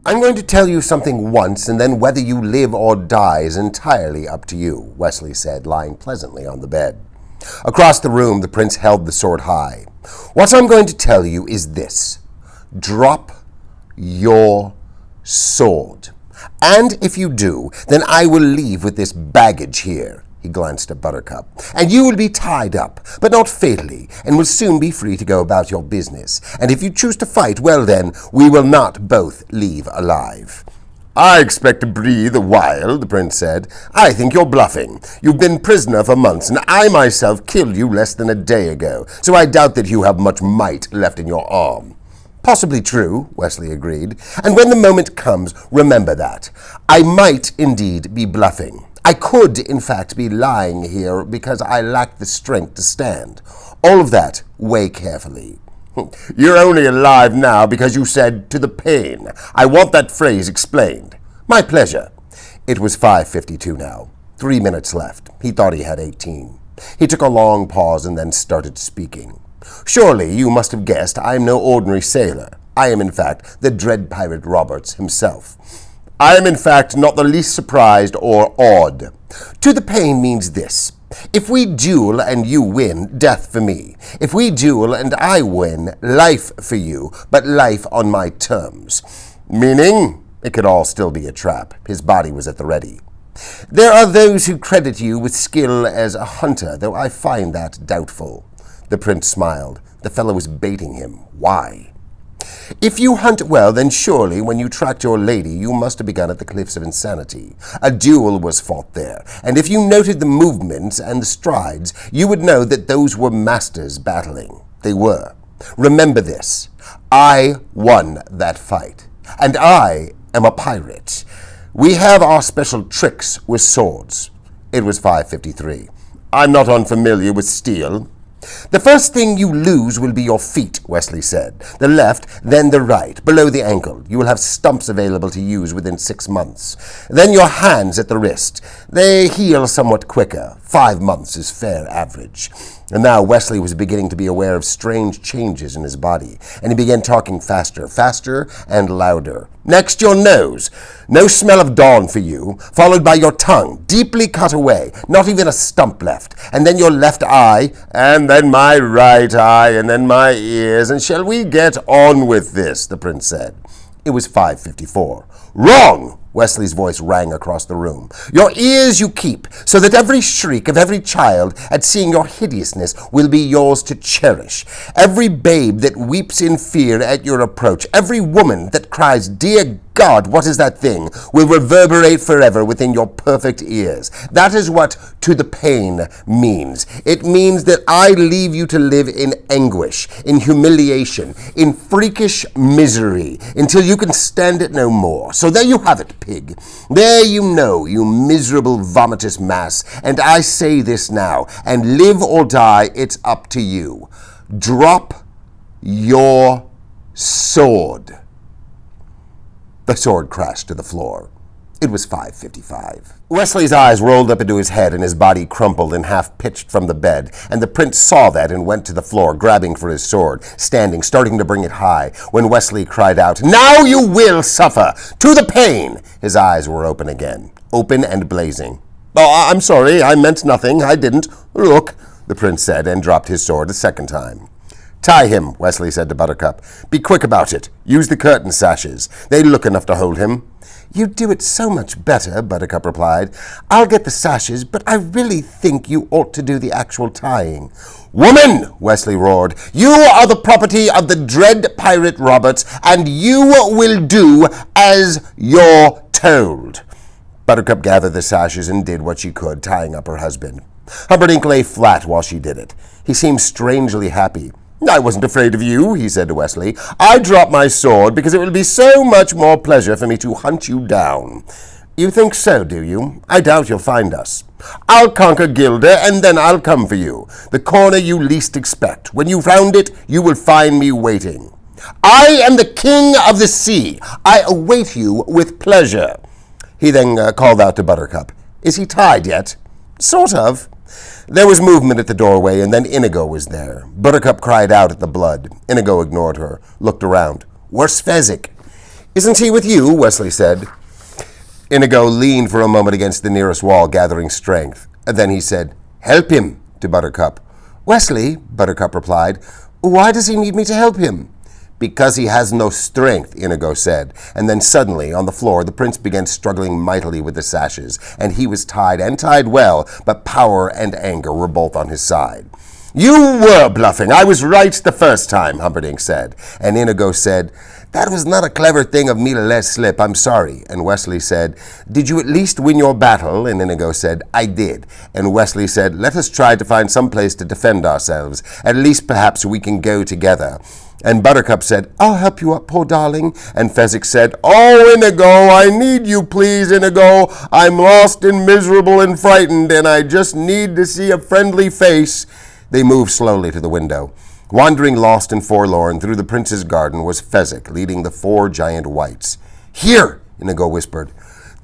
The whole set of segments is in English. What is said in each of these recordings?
I'm going to tell you something once, and then whether you live or die is entirely up to you, Wesley said, lying pleasantly on the bed. Across the room, the prince held the sword high. What I'm going to tell you is this. Drop your sword. And if you do, then I will leave with this baggage here. He glanced at Buttercup. And you will be tied up, but not fatally, and will soon be free to go about your business. And if you choose to fight, well then, we will not both leave alive. I expect to breathe a while, the prince said. I think you're bluffing. You've been prisoner for months, and I myself killed you less than a day ago, so I doubt that you have much might left in your arm. Possibly true, Wesley agreed. And when the moment comes, remember that. I might indeed be bluffing. I could, in fact, be lying here because I lack the strength to stand. All of that, weigh carefully. You're only alive now because you said, to the pain. I want that phrase explained. My pleasure. It was 5:52 now. 3 minutes left. He thought he had 18. He took a long pause and then started speaking. Surely you must have guessed I am no ordinary sailor. I am, in fact, the dread pirate Roberts himself. I am, in fact, not the least surprised or awed. To the pain means this. If we duel and you win, death for me. If we duel and I win, life for you, but life on my terms. Meaning, it could all still be a trap. His body was at the ready. There are those who credit you with skill as a hunter, though I find that doubtful. The prince smiled. The fellow was baiting him. Why? If you hunt well, then surely when you tracked your lady, you must have begun at the Cliffs of Insanity. A duel was fought there, and if you noted the movements and the strides, you would know that those were masters battling. They were. Remember this. I won that fight, and I am a pirate. We have our special tricks with swords. It was 5:53. I'm not unfamiliar with steel. The first thing you lose will be your feet, Wesley said. The left, then the right, below the ankle. You will have stumps available to use within 6 months. Then your hands at the wrist. They heal somewhat quicker. 5 months is fair average. And now Wesley was beginning to be aware of strange changes in his body, and he began talking faster and louder. Next, your nose. No smell of dawn for you, followed by your tongue, deeply cut away, not even a stump left. And then your left eye, and then my right eye, and then my ears. And shall we get on with this? The prince said. It was 5:54. Wrong! Wesley's voice rang across the room. Your ears you keep, so that every shriek of every child at seeing your hideousness will be yours to cherish. Every babe that weeps in fear at your approach, every woman that cries, Dear God, what is that thing, will reverberate forever within your perfect ears. That is what to the pain means. It means that I leave you to live in anguish, in humiliation, in freakish misery, until you can stand it no more. So there you have it, pig. There you know, you miserable vomitous mass. And I say this now, and live or die, it's up to you. Drop your sword. The sword crashed to the floor. It was 5:55. Wesley's eyes rolled up into his head and his body crumpled and half-pitched from the bed, and the prince saw that and went to the floor, grabbing for his sword, standing, starting to bring it high, when Wesley cried out, Now you will suffer! To the pain! His eyes were open again, open and blazing. Oh, I'm sorry, I meant nothing, I didn't. Look, the prince said, and dropped his sword a second time. Tie him, Wesley said to Buttercup. Be quick about it. Use the curtain sashes. They look enough to hold him. You do it so much better, Buttercup replied. I'll get the sashes, but I really think you ought to do the actual tying. Woman, Wesley roared, you are the property of the dread pirate Roberts, and you will do as you're told. Buttercup gathered the sashes and did what she could, tying up her husband. Humperdinck lay flat while she did it. He seemed strangely happy. I wasn't afraid of you, he said to Wesley. I dropped my sword because it will be so much more pleasure for me to hunt you down. You think so, do you? I doubt you'll find us. I'll conquer Gilda, and then I'll come for you, the corner you least expect. When you've found it, you will find me waiting. I am the king of the sea. I await you with pleasure. He then called out to Buttercup. Is he tied yet? Sort of. There was movement at the doorway, and then Inigo was there. Buttercup cried out at the blood. Inigo ignored her, looked around. Where's Fezzik? Isn't he with you? Wesley said. Inigo leaned for a moment against the nearest wall, gathering strength. Then he said, Help him, to Buttercup. Wesley, Buttercup replied, why does he need me to help him? Because he has no strength, Inigo said. And then suddenly, on the floor, the prince began struggling mightily with the sashes, and he was tied, and tied well, but power and anger were both on his side. You were bluffing. I was right the first time, Humperdinck said. And Inigo said, That was not a clever thing of me to let slip. I'm sorry. And Wesley said, Did you at least win your battle? And Inigo said, I did. And Wesley said, Let us try to find some place to defend ourselves. At least perhaps we can go together. And Buttercup said, I'll help you up, poor darling. And Fezzik said, Oh, Inigo, I need you, please, Inigo. I'm lost and miserable and frightened, and I just need to see a friendly face. They moved slowly to the window. Wandering lost and forlorn through the prince's garden was Fezzik, leading the 4 giant whites. Here, Inigo whispered.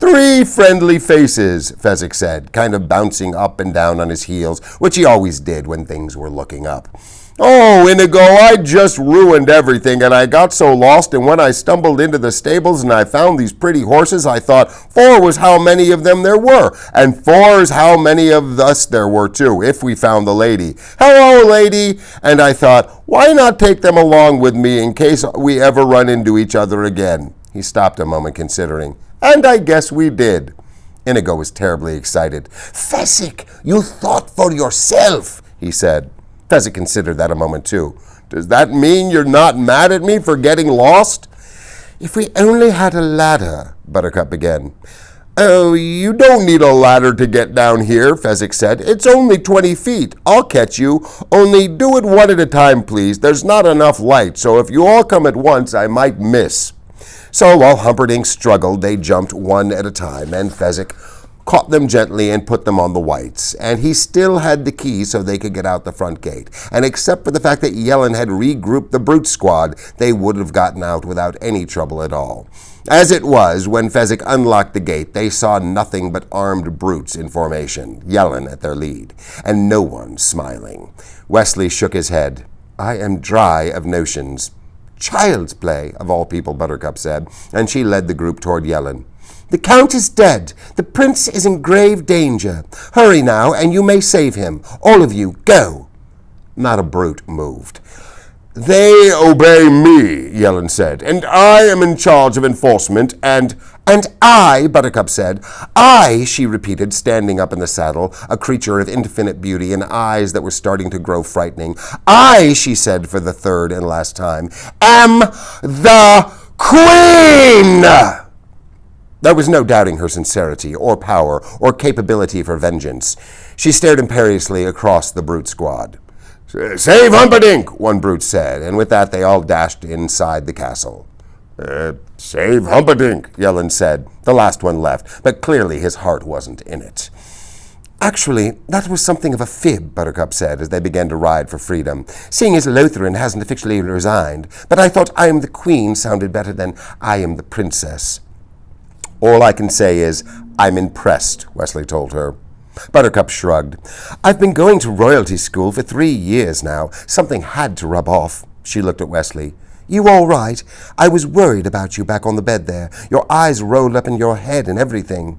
3 friendly faces, Fezzik said, kind of bouncing up and down on his heels, which he always did when things were looking up. Oh, Inigo, I just ruined everything, and I got so lost, and when I stumbled into the stables and I found these pretty horses, I thought 4 was how many of them there were, and 4 is how many of us there were, too, if we found the lady. Hello, lady! And I thought, why not take them along with me in case we ever run into each other again? He stopped a moment, considering, and I guess we did. Inigo was terribly excited. Fezzik, you thought for yourself, he said. Fezzik considered that a moment, too. Does that mean you're not mad at me for getting lost? If we only had a ladder, Buttercup began. Oh, you don't need a ladder to get down here, Fezzik said. It's only 20 feet. I'll catch you. Only do it one at a time, please. There's not enough light, so if you all come at once, I might miss. So while Humperdinck struggled, they jumped one at a time, and Fezzik caught them gently and put them on the whites, and he still had the key so they could get out the front gate. And except for the fact that Yellen had regrouped the brute squad, they would have gotten out without any trouble at all. As it was, when Fezzik unlocked the gate, they saw nothing but armed brutes in formation, Yellen at their lead, and no one smiling. Wesley shook his head. I am dry of notions. Child's play, of all people, Buttercup said, and she led the group toward Yellen. The Count is dead. The Prince is in grave danger. Hurry now, and you may save him. All of you, go. Not a brute moved. They obey me, Yellen said, and I am in charge of enforcement, and I, Buttercup said. I, she repeated, standing up in the saddle, a creature of infinite beauty and eyes that were starting to grow frightening. I, she said for the 3rd and last time, am the Queen! There was no doubting her sincerity or power or capability for vengeance. She stared imperiously across the brute squad. Save Humperdinck, one brute said, and with that they all dashed inside the castle. Save Humperdinck, Yellen said. The last one left, but clearly his heart wasn't in it. Actually, that was something of a fib, Buttercup said as they began to ride for freedom, seeing as Lotharin hasn't officially resigned. But I thought I am the Queen sounded better than I am the Princess. All I can say is, I'm impressed, Wesley told her. Buttercup shrugged. I've been going to royalty school for 3 years now. Something had to rub off. She looked at Wesley. You all right? I was worried about you back on the bed there. Your eyes rolled up in your head and everything.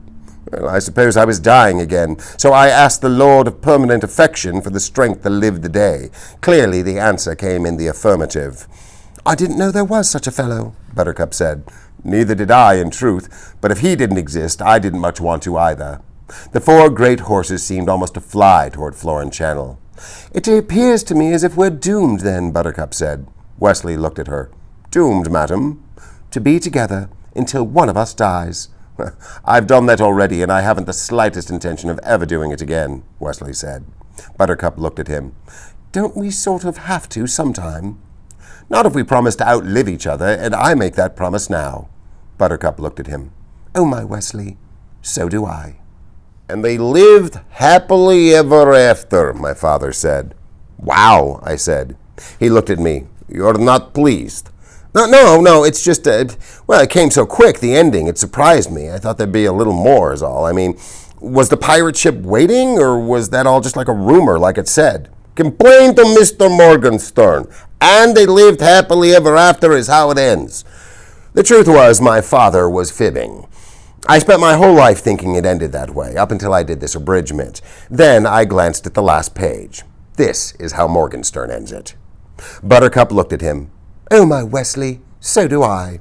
Well, I suppose I was dying again, so I asked the Lord of Permanent Affection for the strength to live the day. Clearly the answer came in the affirmative. I didn't know there was such a fellow, Buttercup said. Neither did I, in truth, but if he didn't exist, I didn't much want to either. The 4 great horses seemed almost to fly toward Florin Channel. It appears to me as if we're doomed, then, Buttercup said. Wesley looked at her. Doomed, madam? To be together until one of us dies. I've done that already, and I haven't the slightest intention of ever doing it again, Wesley said. Buttercup looked at him. Don't we sort of have to sometime? Not if we promise to outlive each other, and I make that promise now. Buttercup looked at him. Oh, my Wesley, so do I. And they lived happily ever after, my father said. Wow, I said. He looked at me. You're not pleased. No, it's just, it came so quick, the ending. It surprised me. I thought there'd be a little more is all. I mean, was the pirate ship waiting, or was that all just like a rumor, like it said? Complain to Mr. Morgenstern. And they lived happily ever after is how it ends. The truth was, my father was fibbing. I spent my whole life thinking it ended that way, up until I did this abridgment. Then I glanced at the last page. This is how Morgenstern ends it. Buttercup looked at him. Oh, my Wesley, so do I.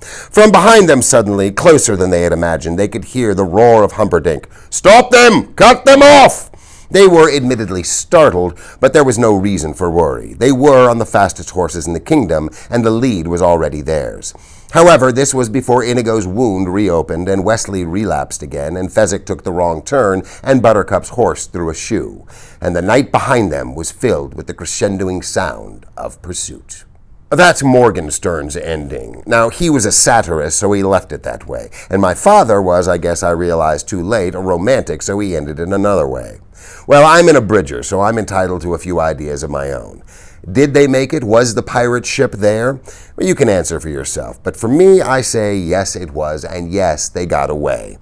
From behind them suddenly, closer than they had imagined, they could hear the roar of Humperdinck. Stop them! Cut them off! They were admittedly startled, but there was no reason for worry. They were on the fastest horses in the kingdom, and the lead was already theirs. However, this was before Inigo's wound reopened, and Wesley relapsed again, and Fezzik took the wrong turn, and Buttercup's horse threw a shoe. And the night behind them was filled with the crescendoing sound of pursuit. That's Morgenstern's ending. Now, he was a satirist, so he left it that way. And my father was, I guess I realized too late, a romantic, so he ended it another way. Well, I'm an abridger, so I'm entitled to a few ideas of my own. Did they make it? Was the pirate ship there? Well, you can answer for yourself. But for me, I say yes, it was, and yes, they got away.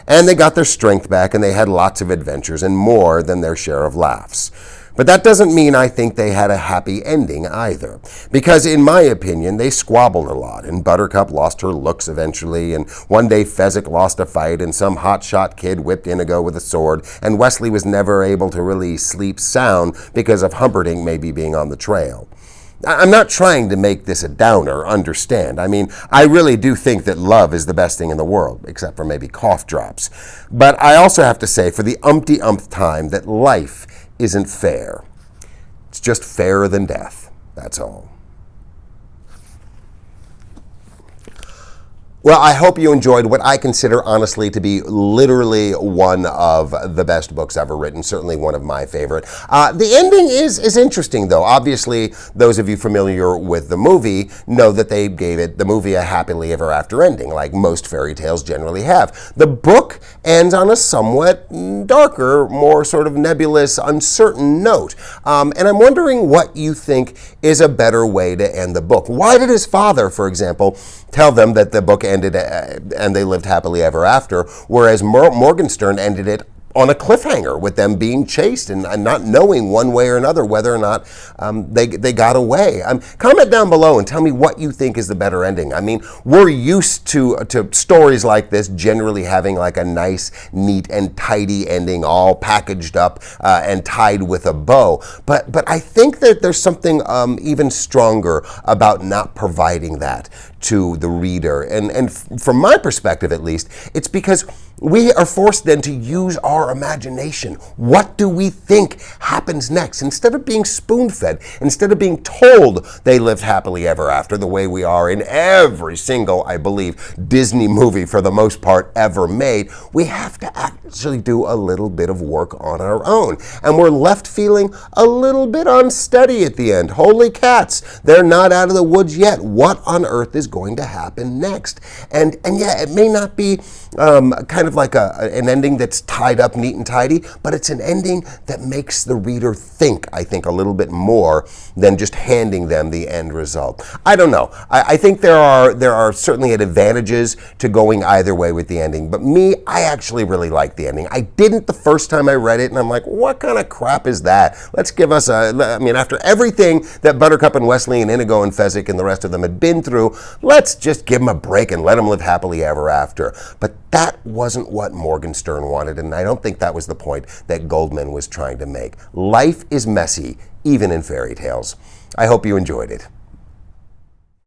And they got their strength back, and they had lots of adventures and more than their share of laughs. But that doesn't mean I think they had a happy ending either. Because in my opinion, they squabbled a lot, and Buttercup lost her looks eventually, and one day Fezzik lost a fight, and some hotshot kid whipped Inigo with a sword, and Wesley was never able to really sleep sound because of Humperdinck maybe being on the trail. I'm not trying to make this a downer, understand. I mean, I really do think that love is the best thing in the world, except for maybe cough drops. But I also have to say, for the umpty-umpth time, that life isn't fair. It's just fairer than death. That's all. Well, I hope you enjoyed what I consider honestly to be literally one of the best books ever written, certainly one of my favorite. The ending is interesting, though. Obviously, those of you familiar with the movie know that they gave the movie a happily ever after ending, like most fairy tales generally have. The book ends on a somewhat darker, more sort of nebulous, uncertain note. And I'm wondering what you think is a better way to end the book. Why did his father, for example, tell them that the book ended and they lived happily ever after, whereas Morgenstern ended it on a cliffhanger with them being chased and not knowing one way or another whether or not they got away. Comment down below and tell me what you think is the better ending. I mean, we're used to stories like this generally having like a nice, neat, and tidy ending, all packaged up and tied with a bow. But I think that there's something even stronger about not providing that to the reader. And from my perspective, at least, it's because we are forced then to use our imagination. What do we think happens next? Instead of being spoon-fed, instead of being told they lived happily ever after the way we are in every single, I believe, Disney movie for the most part ever made, we have to actually do a little bit of work on our own. And we're left feeling a little bit unsteady at the end. Holy cats, they're not out of the woods yet. What on earth is going to happen next? And yeah, it may not be kind of like an ending that's tied up neat and tidy, but it's an ending that makes the reader think, I think, a little bit more than just handing them the end result. I don't know. I think there are certainly advantages to going either way with the ending, but me, I actually really like the ending. I didn't the first time I read it, and I'm like, what kind of crap is that? Let's give us after everything that Buttercup and Wesley and Inigo and Fezzik and the rest of them had been through, let's just give them a break and let them live happily ever after. But that wasn't what Morgenstern wanted, and I don't think that was the point that Goldman was trying to make. Life is messy, even in fairy tales. I hope you enjoyed it.